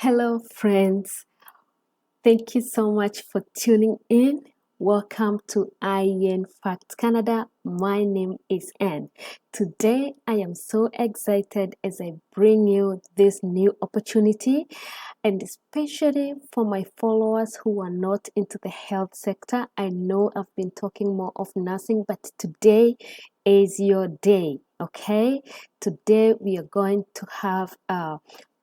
Hello, friends. Thank you so much for tuning in. Welcome to IEN Facts Canada. My name is Anne. Today, I am so excited as I bring you this new opportunity, and especially for my followers who are not into the health sector. I know I've been talking more of nursing, but today is your day. Okay, today we are going to have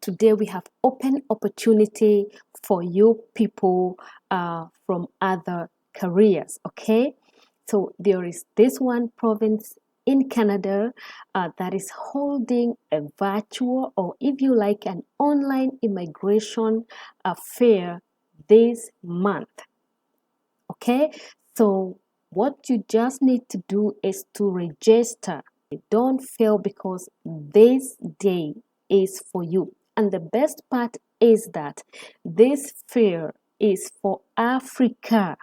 today we have open opportunity for you people from other careers. Okay, so there is this one province in Canada that is holding a virtual, or if you like, an online immigration fair this month. Okay, so what you just need to do is to register. Don't fail, because this day is for you. And the best part is that this fair is for Africa.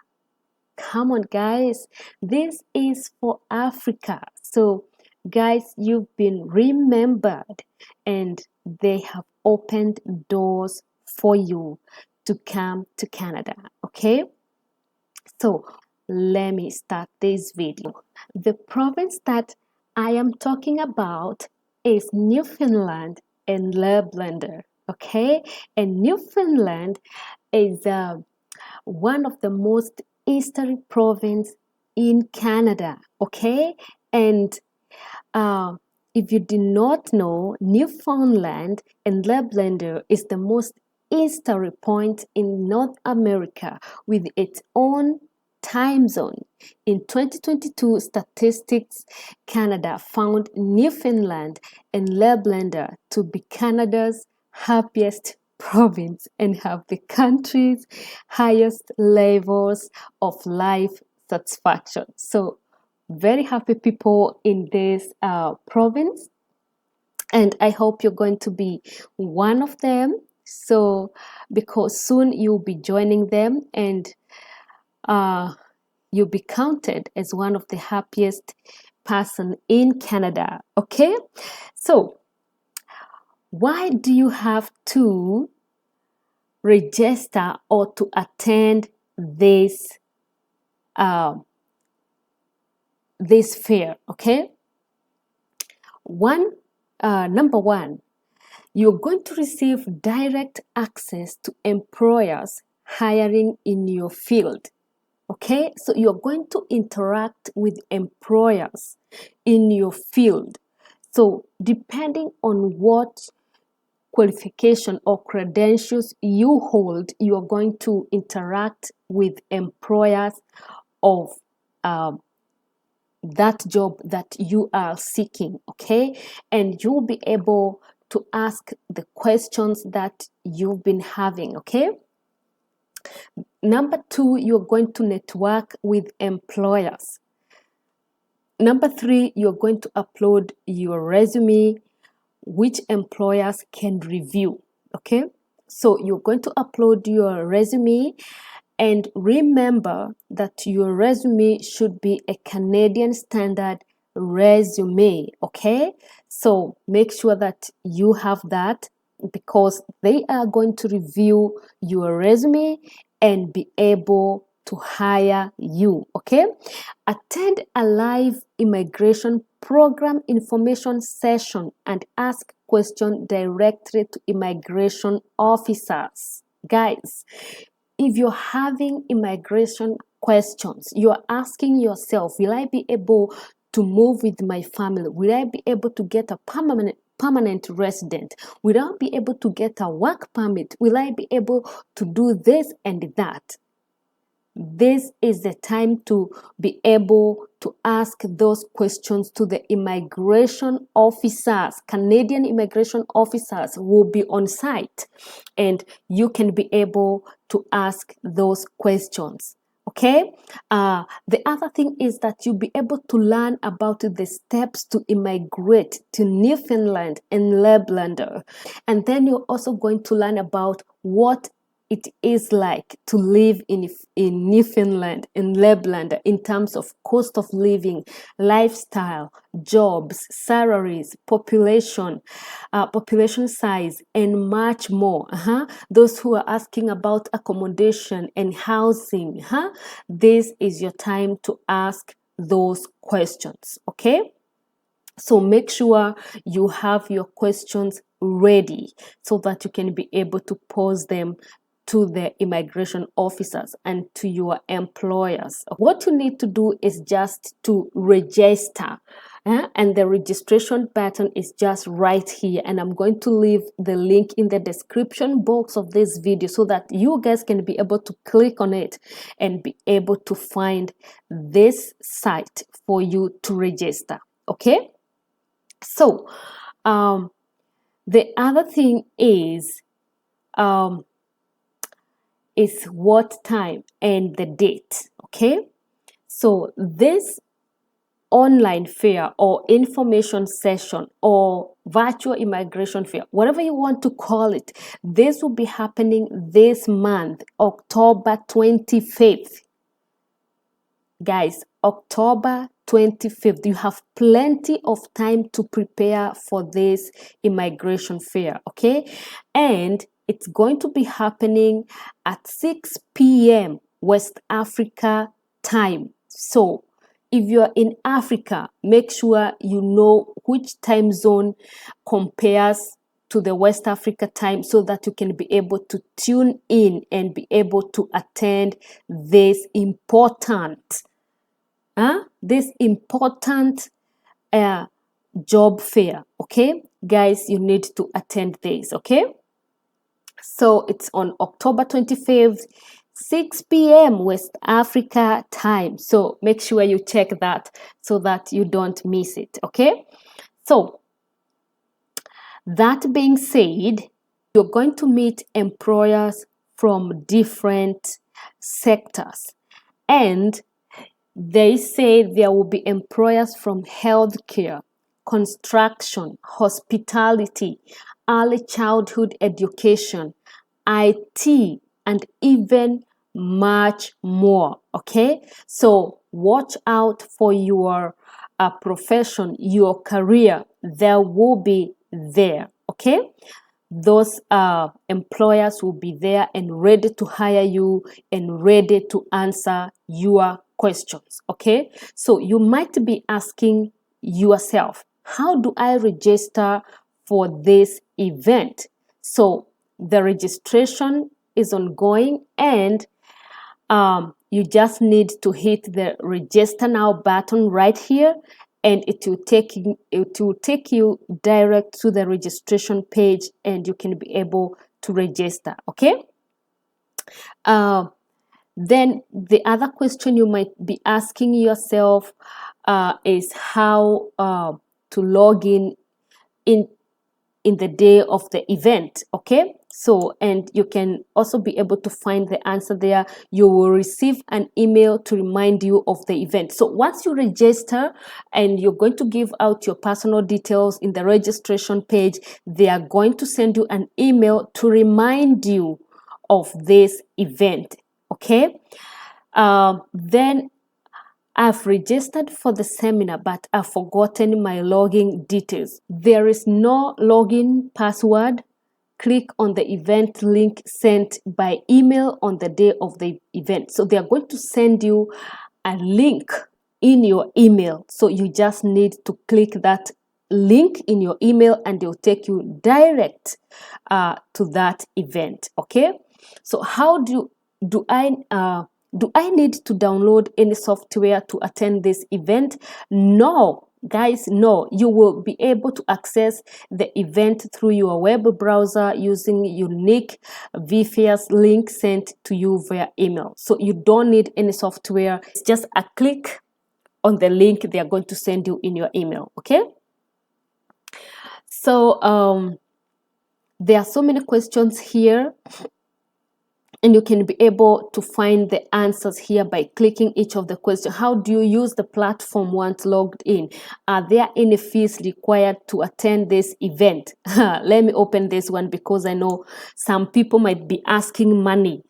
Come on, guys, this is for Africa. So, guys, you've been remembered, and they have opened doors for you to come to Canada. Okay, so let me start this video. The province that I am talking about is Newfoundland and Labrador. Okay, and Newfoundland is one of the most easterly province in Canada. Okay, and if you do not know, Newfoundland and Labrador is the most easterly point in North America with its own time zone. In 2022, Statistics Canada found Newfoundland and Labrador to be Canada's happiest province and have the country's highest levels of life satisfaction. So, very happy people in this province, and I hope you're going to be one of them. So, because soon you'll be joining them, and you'll be counted as one of the happiest person in Canada. Okay, so why do you have to register or to attend this this fair? Okay, number one, you're going to receive direct access to employers hiring in your field. Okay, so you're going to interact with employers in your field. So, depending on what qualification or credentials you hold, you are going to interact with employers of that job that you are seeking. Okay, and you'll be able to ask the questions that you've been having. Okay, number two, you're going to network with employers. Number three, you're going to upload your resume, which employers can review. Okay, so you're going to upload your resume, and remember that your resume should be a Canadian standard resume. Okay, so make sure that you have that, because they are going to review your resume and be able to hire you. Okay, attend a live immigration program information session and ask questions directly to immigration officers. Guys, if you're having immigration questions, you're asking yourself, will I be able to move with my family? Will I be able to get a permanent resident? Will I be able to get a work permit? Will I be able to do this and that? This is the time to be able to ask those questions to the immigration officers. Canadian immigration officers will be on site, and you can be able to ask those questions. Okay, the other thing is that you'll be able to learn about the steps to immigrate to Newfoundland and Labrador, and then you're also going to learn about what it is like to live in Newfoundland, in Lapland, in terms of cost of living, lifestyle, jobs, salaries, population, population size, and much more. Those who are asking about accommodation and housing, this is your time to ask those questions, okay? So make sure you have your questions ready so that you can be able to pose them to the immigration officers and to your employers. What you need to do is just to register. And the registration button is just right here, and I'm going to leave the link in the description box of this video so that you guys can be able to click on it and be able to find this site for you to register, okay? So the other thing is what time and the date, okay? So this online fair or information session or virtual immigration fair, whatever you want to call it, this will be happening this month, October 25th. Guys, October 25th. You have plenty of time to prepare for this immigration fair, okay? And it's going to be happening at 6 p.m. West Africa time. So if you're in Africa, make sure you know which time zone compares to the West Africa time so that you can be able to tune in and be able to attend this important job fair, okay? Guys, you need to attend this, okay? So it's on October 25th, 6 p.m. West Africa time. So make sure you check that so that you don't miss it, okay? So that being said, you're going to meet employers from different sectors, and they say there will be employers from healthcare, construction, hospitality, early childhood education, IT, and even much more, okay? So watch out for your profession, your career. There will be there, okay? Those employers will be there and ready to hire you and ready to answer your questions, okay? So you might be asking yourself, how do I register for this event? So the registration is ongoing, and you just need to hit the register now button right here, and it will take you direct to the registration page, and you can be able to register, okay? Then the other question you might be asking yourself is how to log in the day of the event, okay? So, and you can also be able to find the answer there. You will receive an email to remind you of the event. So once you register and you're going to give out your personal details in the registration page, they are going to send you an email to remind you of this event, okay? Then I've registered for the seminar, but I've forgotten my login details. There is no login password. Click on the event link sent by email on the day of the event. So they are going to send you a link in your email. So you just need to click that link in your email and they'll take you direct to that event, okay? So how do I need to download any software to attend this event? No, guys, no. You will be able to access the event through your web browser using unique VFS link sent to you via email. So you don't need any software. It's just a click on the link they are going to send you in your email, okay? So there are so many questions here. And you can be able to find the answers here by clicking each of the questions. How do you use the platform once logged in? Are there any fees required to attend this event? Let me open this one because I know some people might be asking money.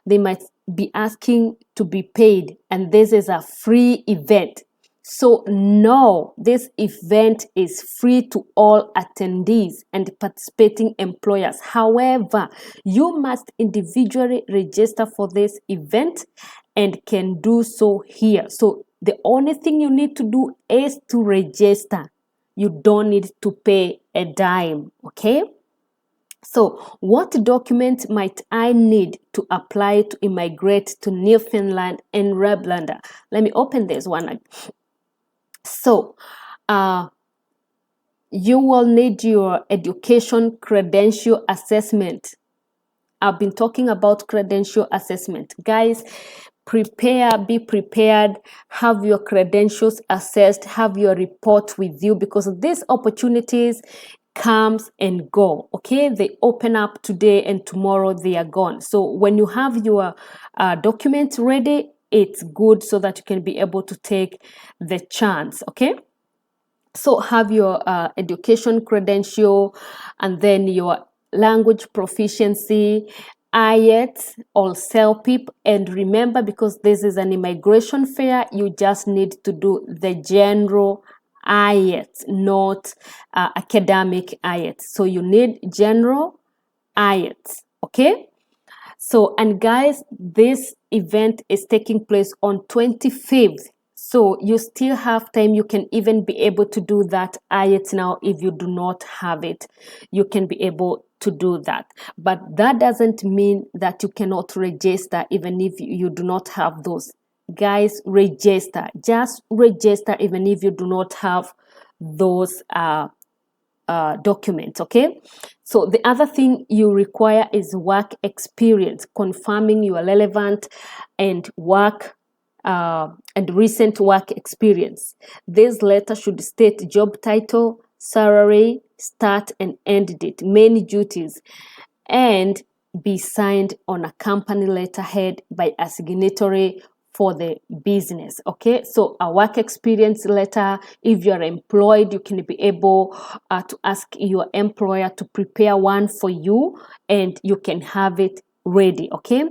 They might be asking to be paid, and this is a free event. So no, this event is free to all attendees and participating employers. However, you must individually register for this event and can do so here. So the only thing you need to do is to register. You don't need to pay a dime, okay? So what document might I need to apply to immigrate to Newfoundland and Labrador? Let me open this one. So, you will need your education credential assessment. I've been talking about credential assessment. Guys, be prepared, have your credentials assessed, have your report with you, because these opportunities comes and go. Okay, they open up today and tomorrow they are gone. So when you have your documents ready, it's good so that you can be able to take the chance. Okay, so have your education credential, and then your language proficiency, IELTS or CELPIP. And remember, because this is an immigration fair, you just need to do the general IELTS, not academic IELTS. So you need general IELTS, okay? So, and guys, this event is taking place on 25th. So you still have time. You can even be able to do that IELTS now. If you do not have it, you can be able to do that. But that doesn't mean that you cannot register even if you do not have those. Guys, register. Just register even if you do not have those documents. Okay, so the other thing you require is work experience, confirming your relevant and recent work experience. This letter should state job title, salary, start and end date, main duties, and be signed on a company letterhead by a signatory for the business. Okay, so a work experience letter, if you're employed, you can be able to ask your employer to prepare one for you and you can have it ready. Okay,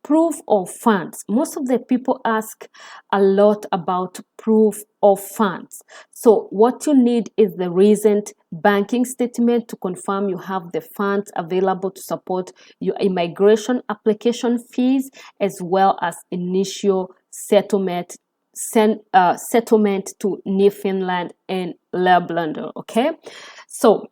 proof of funds. Most of the people ask a lot about proof of funds. So what you need is the recent banking statement to confirm you have the funds available to support your immigration application fees, as well as initial settlement to Newfoundland and Labrador. Okay, so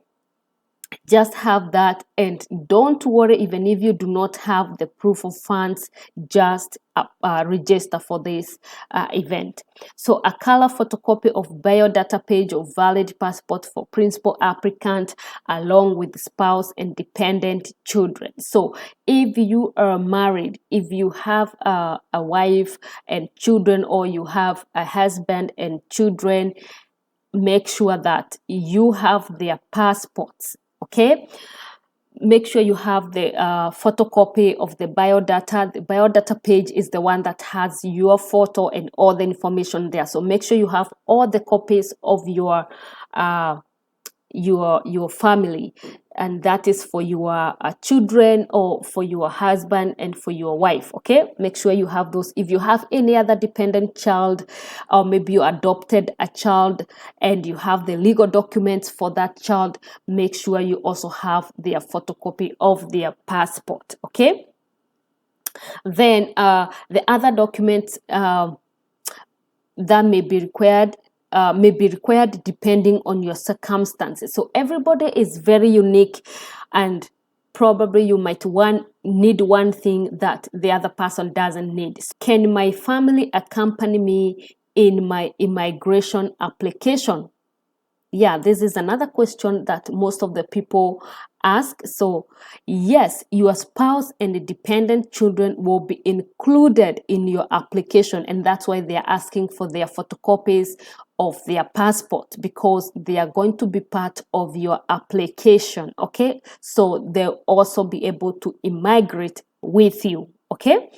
just have that, and don't worry even if you do not have the proof of funds. Just register for this event. So a color photocopy of biodata page of valid passport for principal applicant, along with spouse and dependent children. So if you are married, if you have a wife and children, or you have a husband and children, make sure that you have their passports. Okay, make sure you have the photocopy of the biodata. The biodata page is the one that has your photo and all the information there. So make sure you have all the copies of your family, and that is for your children or for your husband and for your wife. Okay, make sure you have those. If you have any other dependent child, or maybe you adopted a child and you have the legal documents for that child, make sure you also have their photocopy of their passport. Okay, then the other documents that may be required depending on your circumstances. So everybody is very unique, and probably you might need one thing that the other person doesn't need. Can my family accompany me in my immigration application? Yeah, this is another question that most of the people ask. So yes, your spouse and dependent children will be included in your application, and that's why they are asking for their photocopies of their passport, because they are going to be part of your application. Okay, so they'll also be able to immigrate with you. Okay,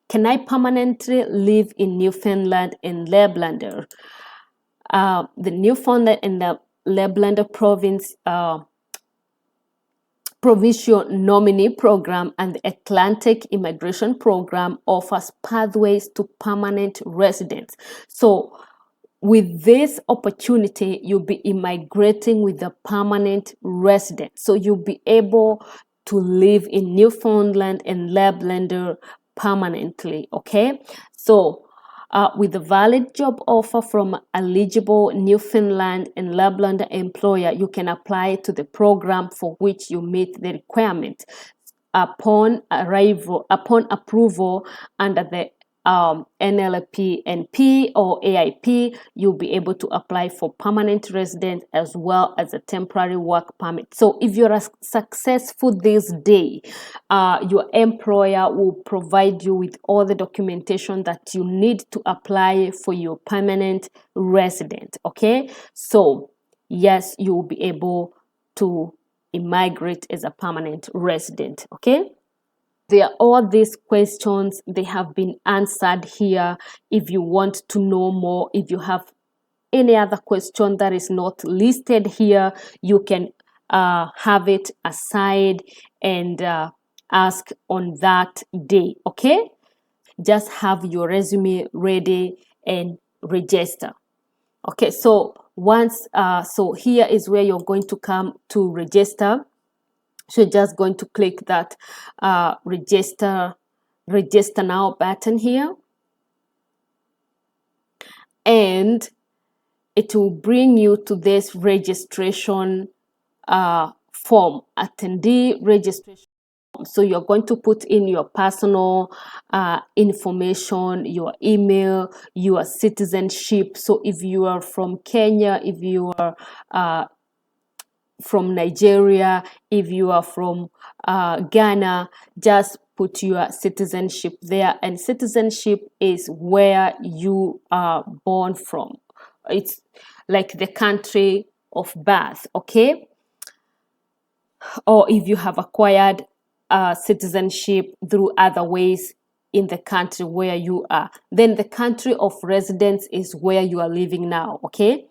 can I permanently live in Newfoundland and Labrador? The Newfoundland and the Labrador province Provincial Nominee Program and the Atlantic Immigration Program offers pathways to permanent residence. So with this opportunity, you'll be immigrating with a permanent residence. So you'll be able to live in Newfoundland and Labrador permanently, okay? So with a valid job offer from eligible Newfoundland and Labrador employer, you can apply to the program for which you meet the requirement. Upon approval under the NLP NP or AIP, you'll be able to apply for permanent residence as well as a temporary work permit. So if you're successful this day, your employer will provide you with all the documentation that you need to apply for your permanent residence. Okay, so yes, you will be able to immigrate as a permanent resident. Okay, there are all these questions, they have been answered here. If you want to know more, if you have any other question that is not listed here, you can have it aside and ask on that day. Okay, just have your resume ready and register. Okay, so once so here is where you're going to come to register. So you're just going to click that register now button here, and it will bring you to this registration form, attendee registration. So you're going to put in your personal information, your email, your citizenship. So if you are from Kenya, if you are from Nigeria, if you are from Ghana, just put your citizenship there. And citizenship is where you are born from. It's like the country of birth, okay? Or if you have acquired citizenship through other ways in the country where you are, then the country of residence is where you are living now, okay?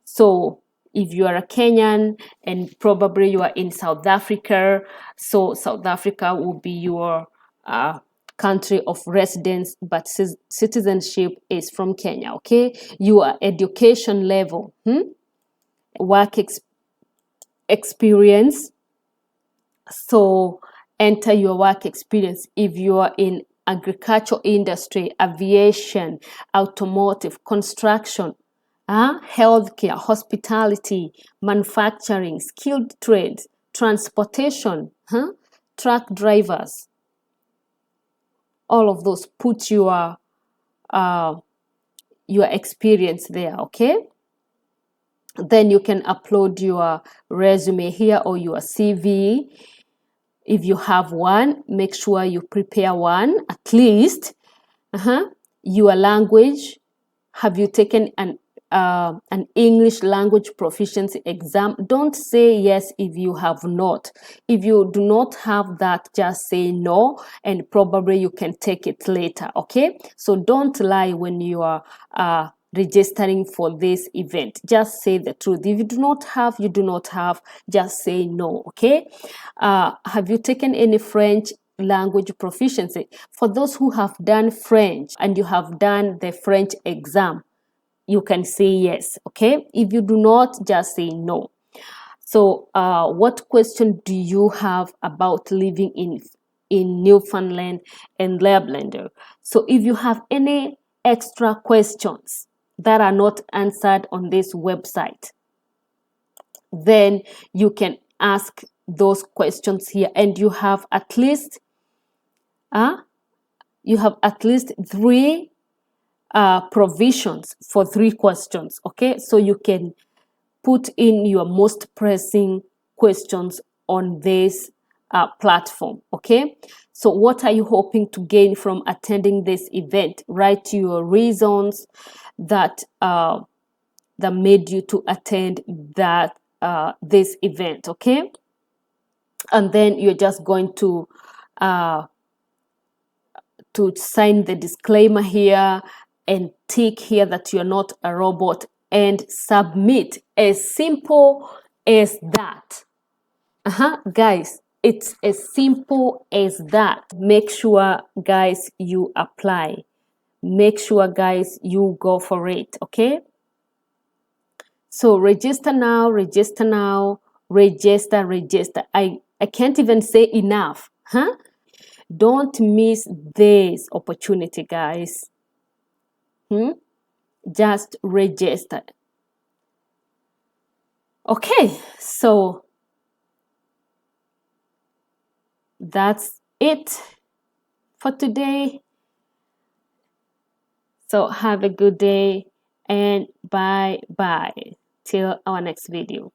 So if you are a Kenyan and probably you are in South Africa, so South Africa will be your country of residence, but citizenship is from Kenya, okay? Your education level, work experience. So enter your work experience. If you are in agriculture industry, aviation, automotive, construction, healthcare, hospitality, manufacturing, skilled trades, transportation, truck drivers, all of those, put your experience there, okay? Then you can upload your resume here or your CV. If you have one, make sure you prepare one at least. Your language. Have you taken an English language proficiency exam? Don't say yes if you have not. If you do not have that, just say no, and probably you can take it later, okay? So don't lie when you are registering for this event. Just say the truth. If you do not have, you do not have, just say no, okay? Have you taken any French language proficiency? For those who have done French and you have done the French exam, you can say yes, okay? If you do not, just say no. So what question do you have about living in Newfoundland and Labrador? So if you have any extra questions that are not answered on this website, then you can ask those questions here, and you have at least three provisions for 3 questions, okay? So you can put in your most pressing questions on this platform, okay? So what are you hoping to gain from attending this event? Write your reasons that that made you to attend this event, okay? And then you're just going to to sign the disclaimer here and tick here that you're not a robot and submit. As simple as that. Guys, it's as simple as that. Make sure, guys, you apply. Make sure, guys, you go for it, okay? So register now, register now, register, register. I can't even say enough, Don't miss this opportunity, guys. Just register. Okay, so that's it for today. So have a good day and bye bye till our next video.